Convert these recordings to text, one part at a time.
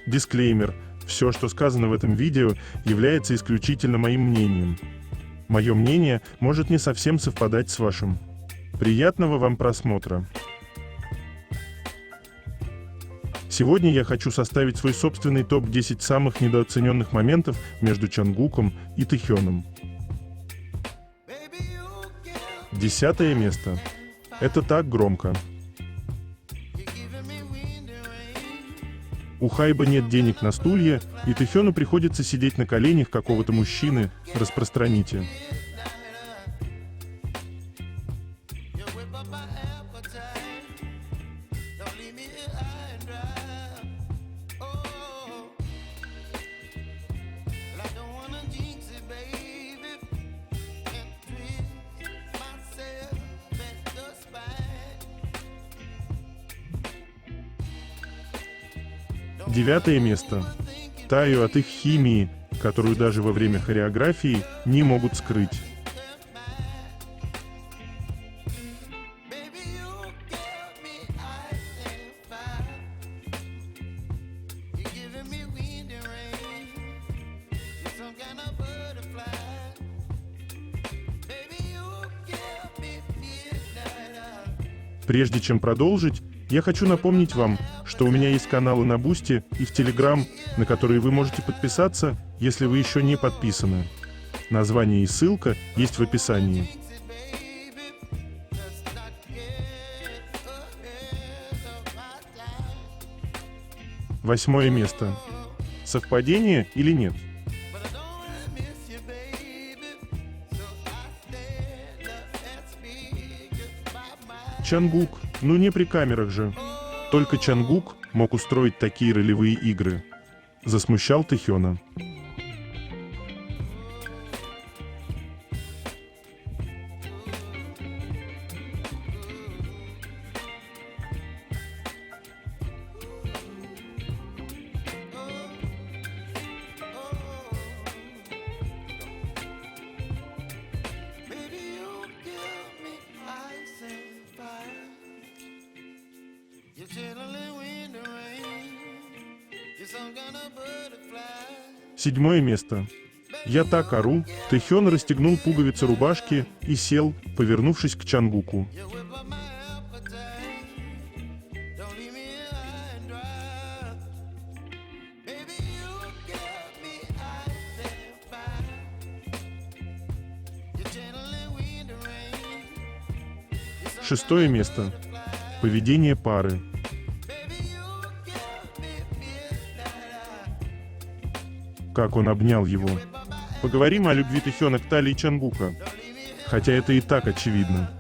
Дисклеймер. Все, что сказано в этом видео, является исключительно моим мнением. Мое мнение может не совсем совпадать с вашим. Приятного вам просмотра. Сегодня я хочу составить свой собственный топ-10 самых недооцененных моментов между Чонгуком и Тэхёном. 10 место. Это так громко. У Хайба нет денег на стулья, и Тэхёну приходится сидеть на коленях какого-то мужчины. Распространите. Девятое место. Таю от их химии, которую даже во время хореографии не могут скрыть. Прежде чем продолжить, я хочу напомнить вам, что у меня есть каналы на Бусти и в Телеграм, на которые вы можете подписаться, если вы еще не подписаны. Название и ссылка есть в описании. Восьмое место. Совпадение или нет? Чонгук, ну не при камерах же. Только Чонгук мог устроить такие ролевые игры. Засмущал Тэхёна. Седьмое место. Я так ору. Тэхён расстегнул пуговицы рубашки и сел, повернувшись к Чонгуку. Шестое место. Поведение пары. Как он обнял его. Поговорим о любви Тэхёна к талии Чонгука. Хотя это и так очевидно.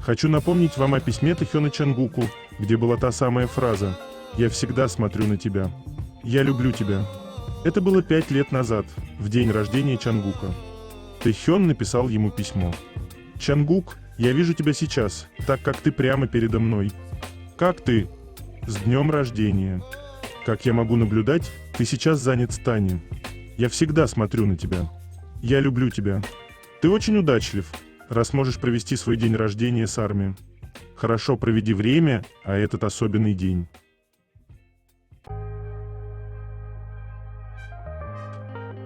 Хочу напомнить вам о письме Тэхёна Чонгуку, где была та самая фраза «Я всегда смотрю на тебя. Я люблю тебя». Это было 5 лет назад, в день рождения Чонгука. Тэхён написал ему письмо. «Чонгук, я вижу тебя сейчас, так как ты прямо передо мной. Как ты? С днем рождения. Как я могу наблюдать, ты сейчас занят с Тани. Я всегда смотрю на тебя. Я люблю тебя. Ты очень удачлив, раз можешь провести свой день рождения с Арми. Хорошо проведи время, а этот особенный день».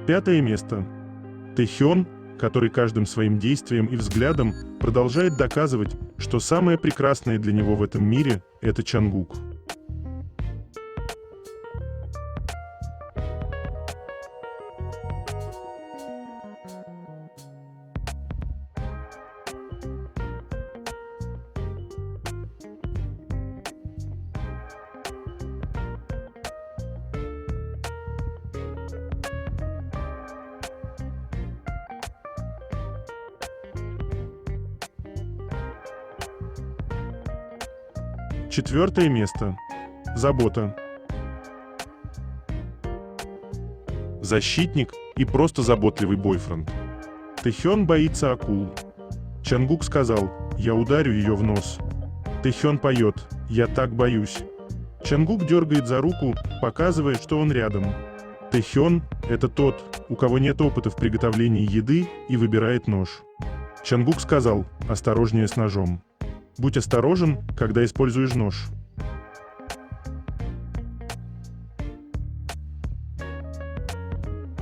Пятое место. Тэхён, который каждым своим действием и взглядом продолжает доказывать, что самое прекрасное для него в этом мире – это Чонгук. Четвертое место. Забота. Защитник и просто заботливый бойфренд. Тэхён боится акул. Чонгук сказал: «Я ударю ее в нос». Тэхён поет: «Я так боюсь». Чонгук дергает за руку, показывая, что он рядом. Тэхён — это тот, у кого нет опыта в приготовлении еды, и выбирает нож. Чангук сказал: «Осторожнее с ножом. Будь осторожен, когда используешь нож».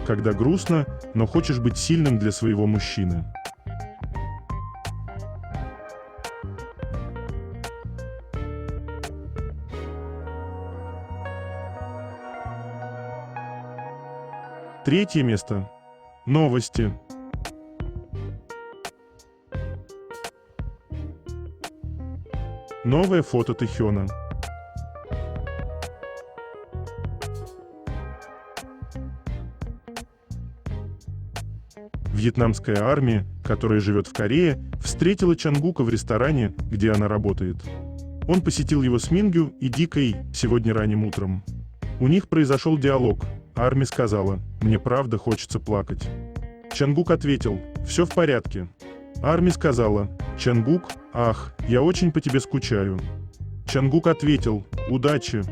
Когда грустно, но хочешь быть сильным для своего мужчины. Третье место. Новости. Новое фото Тэхёна. Вьетнамская армия, которая живет в Корее, встретила Чангука в ресторане, где она работает. Он посетил его с Мингю и Дикой сегодня ранним утром. У них произошел диалог. Арми сказала: «Мне правда хочется плакать». Чангук ответил: «Все в порядке». Арми сказала: «Чангук, ах, я очень по тебе скучаю». Чангук ответил: «Удачи»,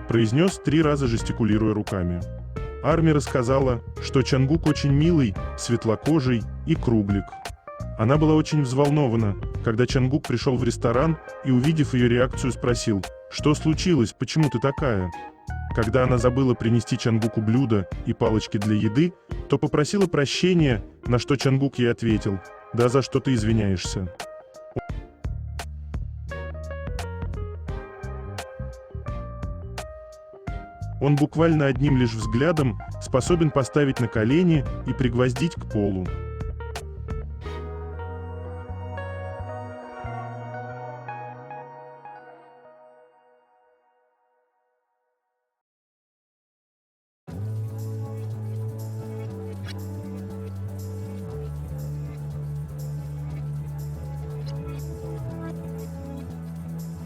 произнес 3 раза, жестикулируя руками. Арми рассказала, что Чангук очень милый, светлокожий и круглик. Она была очень взволнована, когда Чангук пришел в ресторан и, увидев ее реакцию, спросил: «Что случилось, почему ты такая?». Когда она забыла принести Чангуку блюдо и палочки для еды, то попросила прощения, на что Чангук ей ответил: «Да за что ты извиняешься?». Он буквально одним лишь взглядом способен поставить на колени и пригвоздить к полу.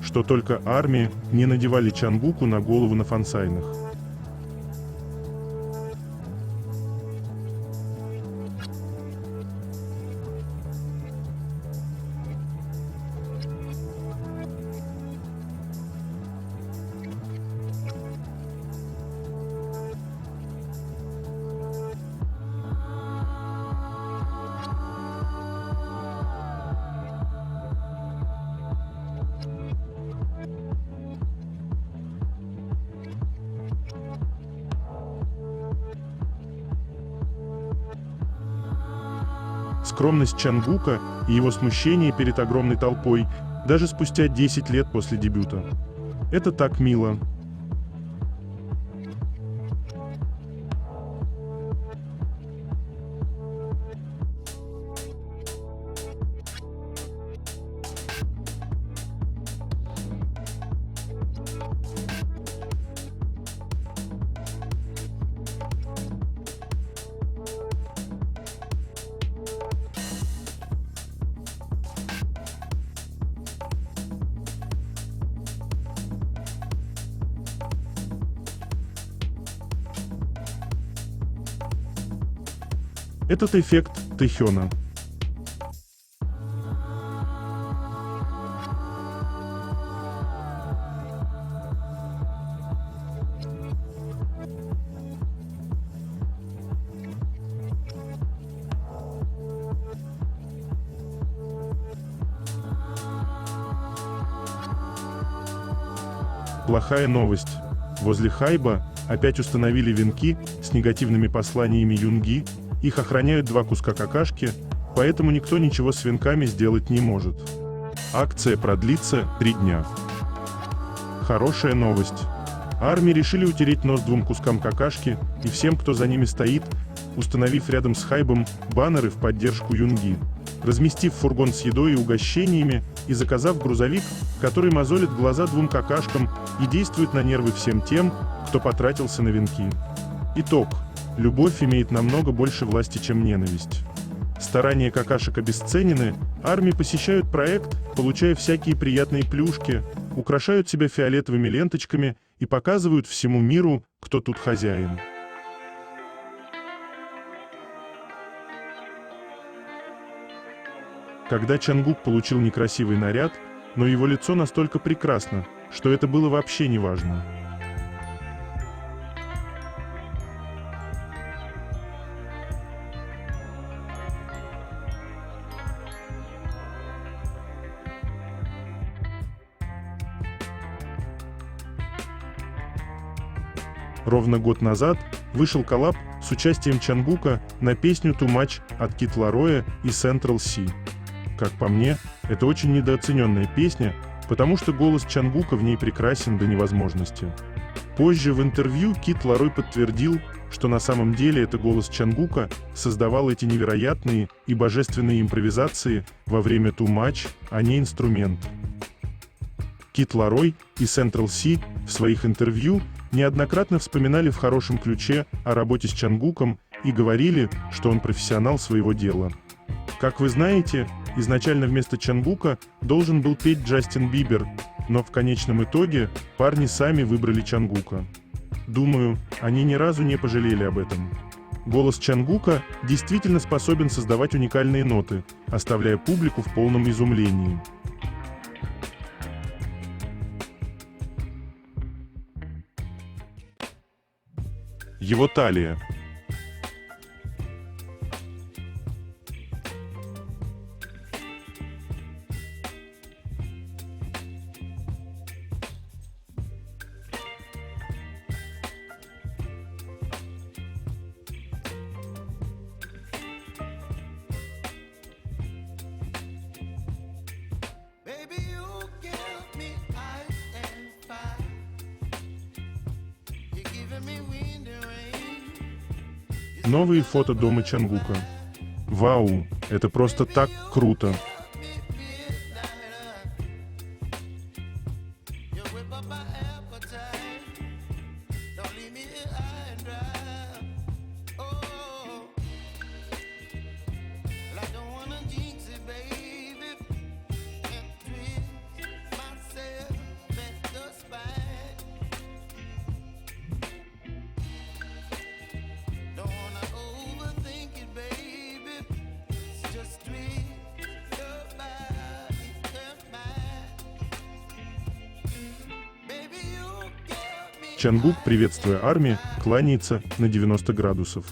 Что только армии не надевали Чангуку на голову на фансайнах. Скромность Чангука и его смущение перед огромной толпой даже спустя 10 лет после дебюта. Это так мило. Этот эффект Тэхёна. Плохая новость. Возле Хайба опять установили венки с негативными посланиями Юнги. Их охраняют 2 куска какашки, поэтому никто ничего с венками сделать не может. Акция продлится 3 дня. Хорошая новость. Армии решили утереть нос 2 кускам какашки и всем, кто за ними стоит, установив рядом с Хайбом баннеры в поддержку Юнги, разместив фургон с едой и угощениями и заказав грузовик, который мозолит глаза 2 какашкам и действует на нервы всем тем, кто потратился на венки. Итог. Любовь имеет намного больше власти, чем ненависть. Старания какашек обесценены, армии посещают проект, получая всякие приятные плюшки, украшают себя фиолетовыми ленточками и показывают всему миру, кто тут хозяин. Когда Чангук получил некрасивый наряд, но его лицо настолько прекрасно, что это было вообще не важно. Ровно год назад вышел коллаб с участием Чангука на песню «Too Much» от Кид Лароя и Central Cee. Как по мне, это очень недооцененная песня, потому что голос Чангука в ней прекрасен до невозможности. Позже в интервью Кид Ларой подтвердил, что на самом деле это голос Чангука создавал эти невероятные и божественные импровизации во время «Too Much», а не инструмент. Кид Ларой и Central Cee в своих интервью неоднократно вспоминали в хорошем ключе о работе с Чангуком и говорили, что он профессионал своего дела. Как вы знаете, изначально вместо Чангука должен был петь Джастин Бибер, но в конечном итоге парни сами выбрали Чангука. Думаю, они ни разу не пожалели об этом. Голос Чангука действительно способен создавать уникальные ноты, оставляя публику в полном изумлении. Его талия. Новые фото дома Чангука. Вау, это просто так круто! Чангук, приветствуя армию, кланяется на 90 градусов.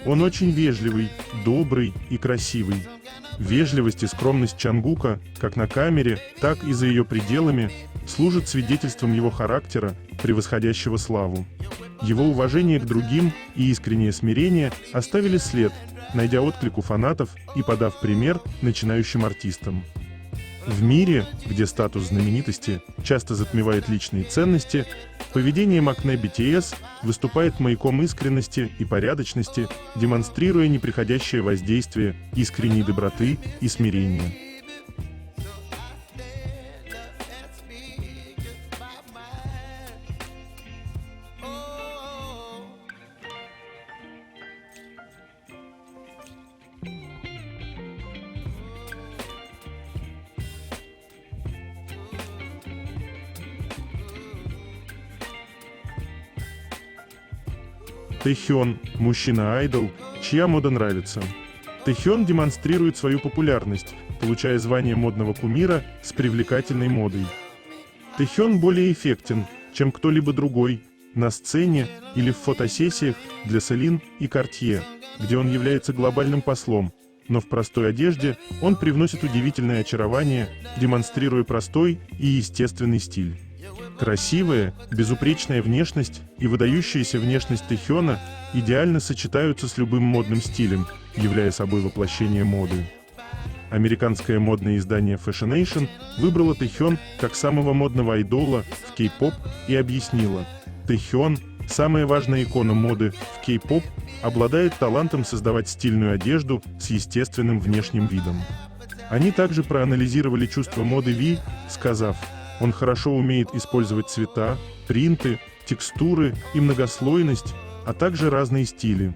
Он очень вежливый, добрый и красивый. Вежливость и скромность Чангука, как на камере, так и за ее пределами, служат свидетельством его характера, превосходящего славу. Его уважение к другим и искреннее смирение оставили след, найдя отклик у фанатов и подав пример начинающим артистам. В мире, где статус знаменитости часто затмевает личные ценности, поведение Макне BTS выступает маяком искренности и порядочности, демонстрируя неприходящее воздействие искренней доброты и смирения. Тэхён – мужчина-айдол, чья мода нравится. Тэхён демонстрирует свою популярность, получая звание модного кумира с привлекательной модой. Тэхён более эффектен, чем кто-либо другой, на сцене или в фотосессиях для Celine и Cartier, где он является глобальным послом, но в простой одежде он привносит удивительное очарование, демонстрируя простой и естественный стиль. Красивая, безупречная внешность и выдающаяся внешность Тэхёна идеально сочетаются с любым модным стилем, являя собой воплощение моды. Американское модное издание Fashion выбрало Тэхён как самого модного айдола в кей-поп и объяснило: Тэхён, самая важная икона моды в кей-поп, обладает талантом создавать стильную одежду с естественным внешним видом. Они также проанализировали чувство моды Ви, сказав: он хорошо умеет использовать цвета, принты, текстуры и многослойность, а также разные стили.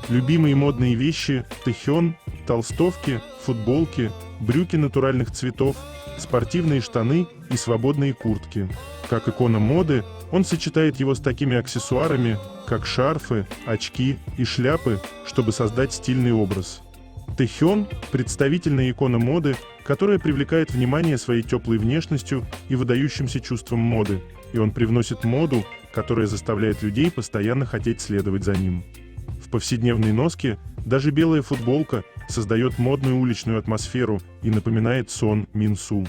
Любимые модные вещи – Тэхён, толстовки, футболки, брюки натуральных цветов, спортивные штаны и свободные куртки. Как икона моды, он сочетает его с такими аксессуарами, как шарфы, очки и шляпы, чтобы создать стильный образ. Тэхён – представительная икона моды, которая привлекает внимание своей теплой внешностью и выдающимся чувством моды, и он привносит моду, которая заставляет людей постоянно хотеть следовать за ним. В повседневной носке даже белая футболка создает модную уличную атмосферу и напоминает сон Минсу.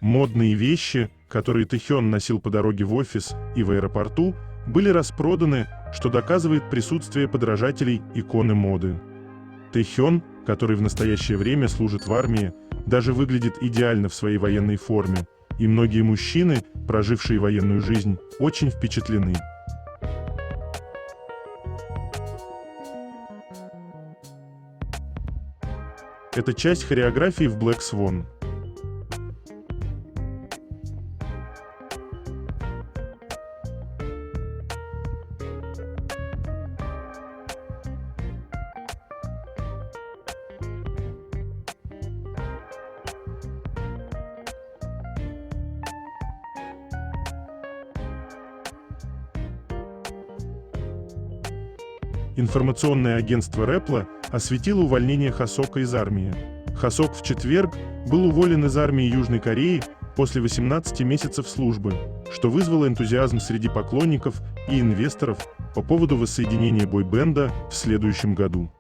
Модные вещи, которые Тэхён носил по дороге в офис и в аэропорту, были распроданы, что доказывает присутствие подражателей иконы моды. Тэхён, который в настоящее время служит в армии, даже выглядит идеально в своей военной форме, и многие мужчины, прожившие военную жизнь, очень впечатлены. Это часть хореографии в Black Swan. Информационное агентство Репла осветило увольнение Хосока из армии. Хосок в четверг был уволен из армии Южной Кореи после 18 месяцев службы, что вызвало энтузиазм среди поклонников и инвесторов по поводу воссоединения бойбенда в следующем году.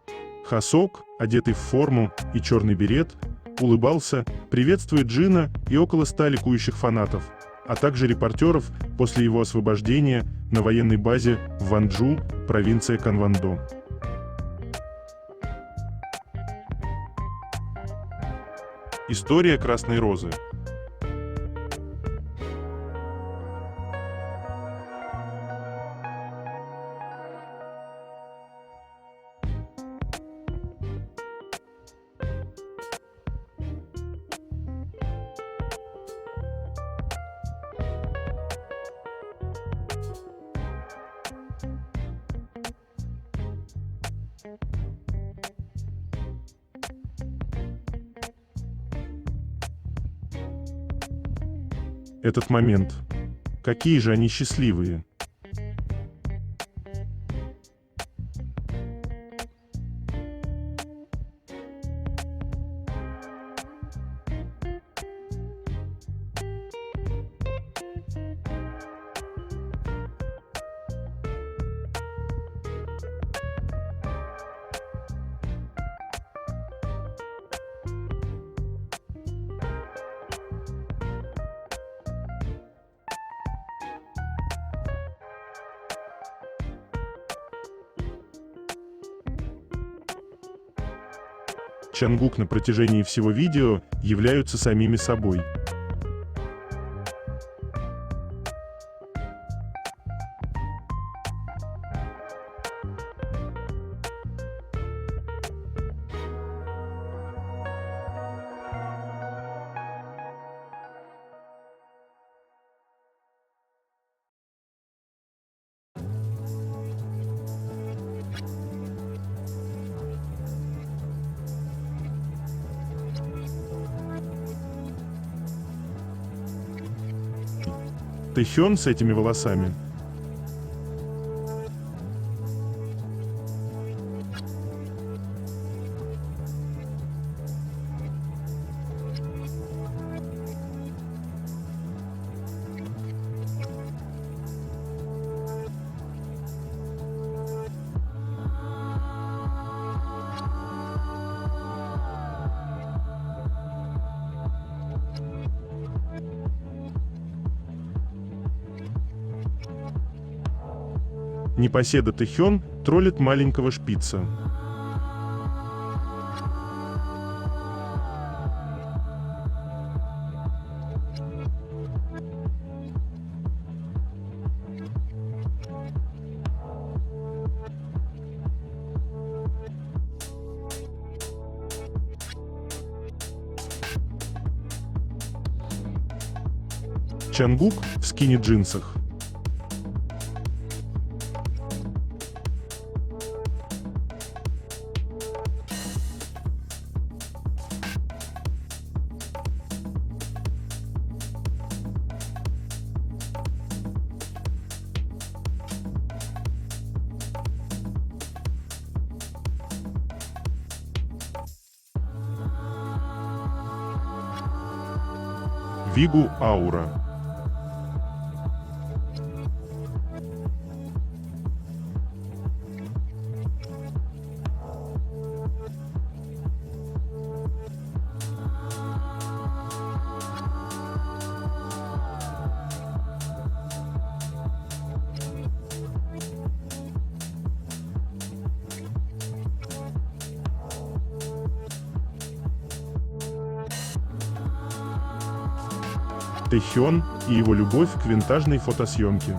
Хосок, одетый в форму и черный берет, улыбался, приветствуя Джина и около 100 ликующих фанатов, а также репортеров после его освобождения на военной базе в Ванджу, провинция Канвондо. История Красной Розы. Этот момент. Какие же они счастливые. Чангук на протяжении всего видео являются самими собой. Тэхён с этими волосами. Непоседа Тэхён троллит маленького шпица. Чангук в скини-джинсах. Вигу Аура. Тэхён и его любовь к винтажной фотосъемке.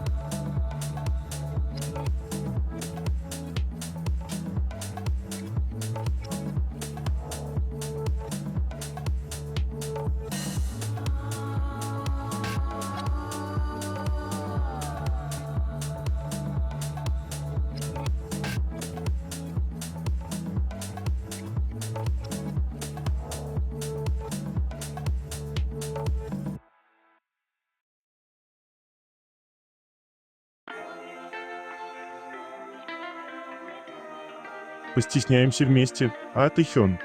Постесняемся вместе, а, Тэхён?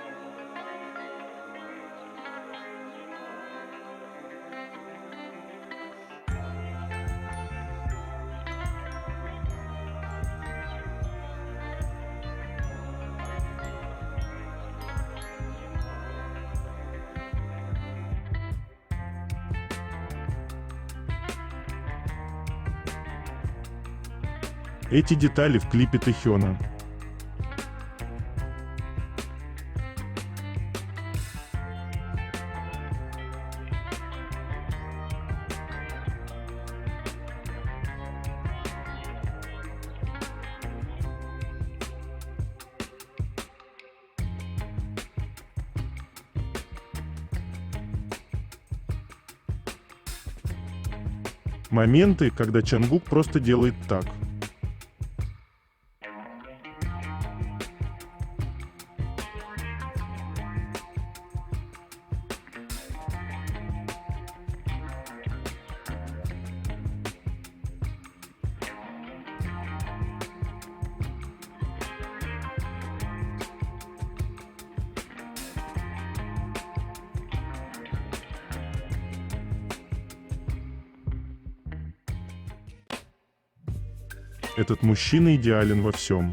Эти детали в клипе Тэхёна. Моменты, когда Чангук просто делает так. Этот мужчина идеален во всем.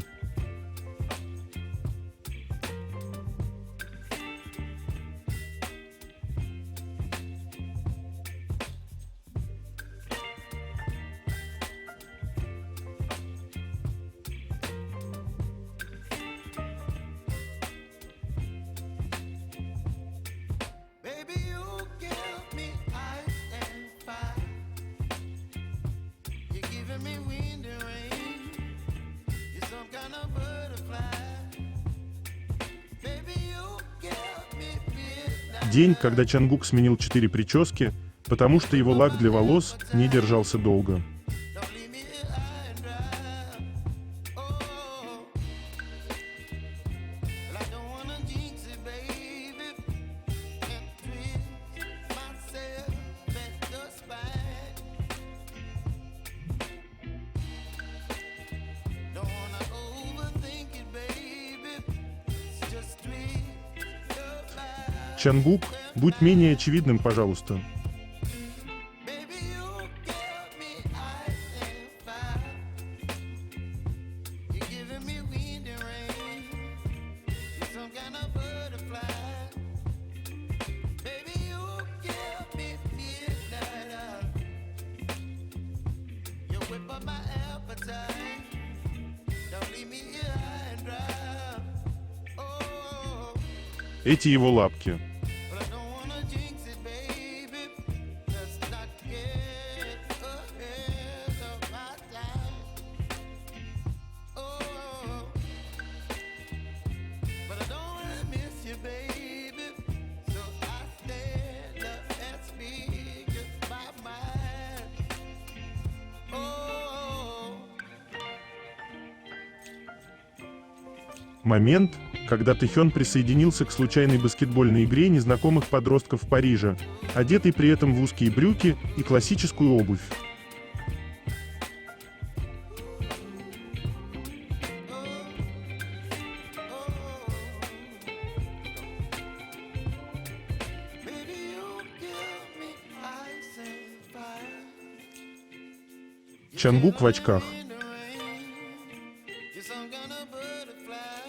Baby, you give me ice and fire. You're giving me wind and rain. You're some kind of butterfly. Baby, you give me midnight. День, когда Чангук сменил 4 прически, потому что его лак для волос не держался долго. Don't leave me here high and dry. Oh, well, I don't wanna jinx it, baby. And twist myself at the spine. Don't wanna overthink it, baby. It's just twist your mind. Чангук, будь менее очевидным, пожалуйста. Baby, you give me ice and fire. You're giving me wind and rain. You're some kind of butterfly. Baby, you give me midnight. You whip up my appetite. Don't leave me here high and dry. Oh, Эти его лапки. but I don't wanna jinx it, baby. Let's not get ahead of my time. Oh, but I don't wanna miss you, baby. So I stand up and speak just my mind. Oh. Момент, когда Тэхён присоединился к случайной баскетбольной игре незнакомых подростков Парижа, одетый при этом в узкие брюки и классическую обувь. Baby, you give me ice and fire. Чангук в очках. In the rain, you're some kind of butterfly.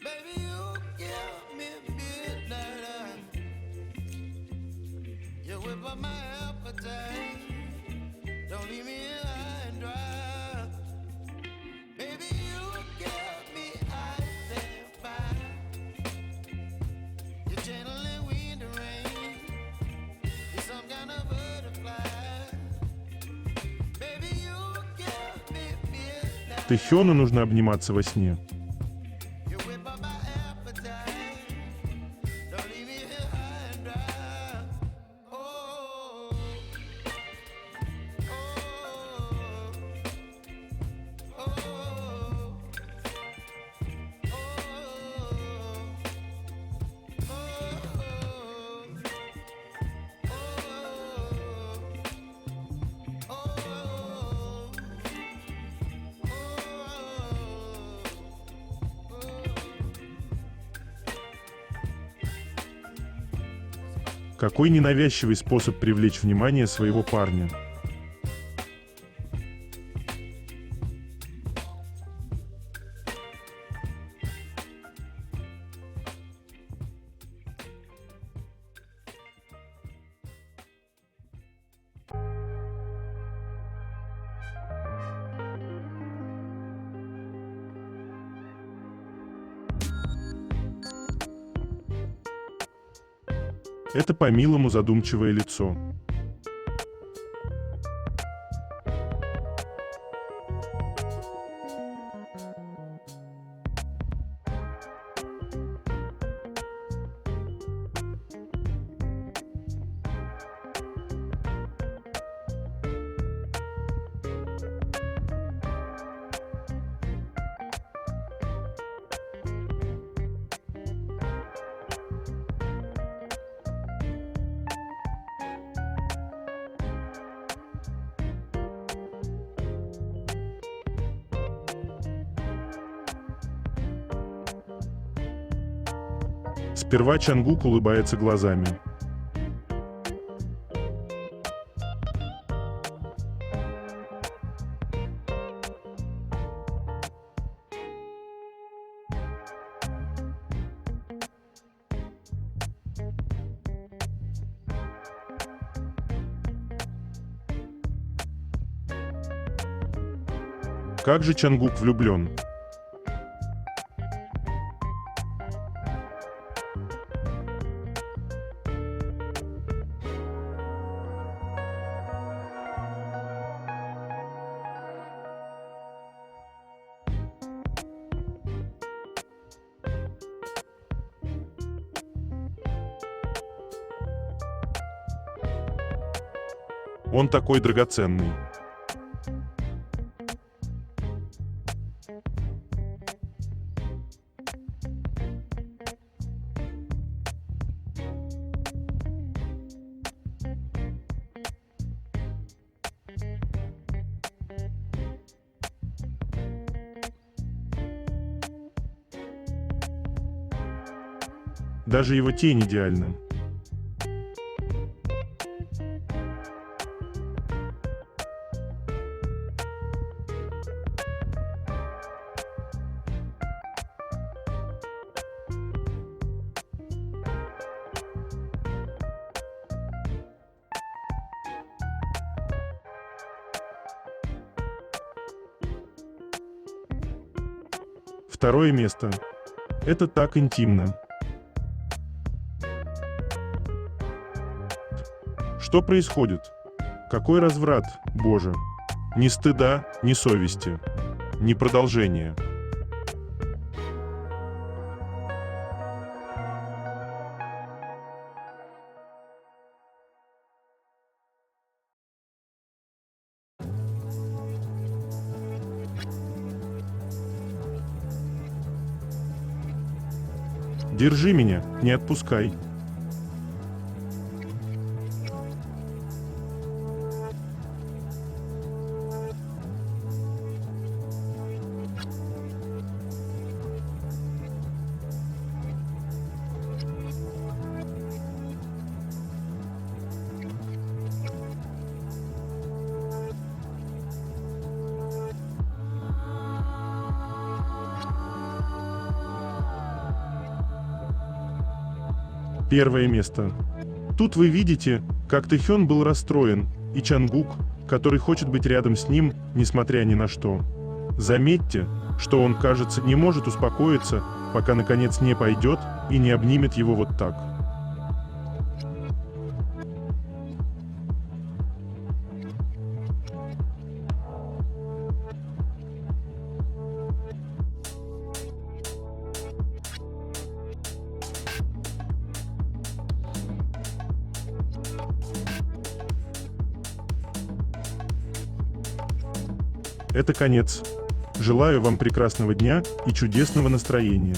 Baby, you give me midnight. You whip up my appetite. Don't leave me here high and dry. Baby, you give me ice and fire. You're channeling wind and rain. You're Тэхёну нужно обниматься во сне. You whip up my appetite. Don't leave me here high and dry. Oh, oh, oh, Какой ненавязчивый способ привлечь внимание своего парня. Это по-милому задумчивое лицо. Сперва Чангук улыбается глазами. Как же Чангук влюблен. Он такой драгоценный. Даже его тень идеальна. Второе место. Это так интимно. Что происходит? Какой разврат, Боже! Ни стыда, ни совести, ни продолжения. Держи меня, не отпускай. Первое место. Тут вы видите, как Тэхён был расстроен, и Чангук, который хочет быть рядом с ним, несмотря ни на что. Заметьте, что он, кажется, не может успокоиться, пока наконец не пойдет и не обнимет его вот так. Это конец. Желаю вам прекрасного дня и чудесного настроения.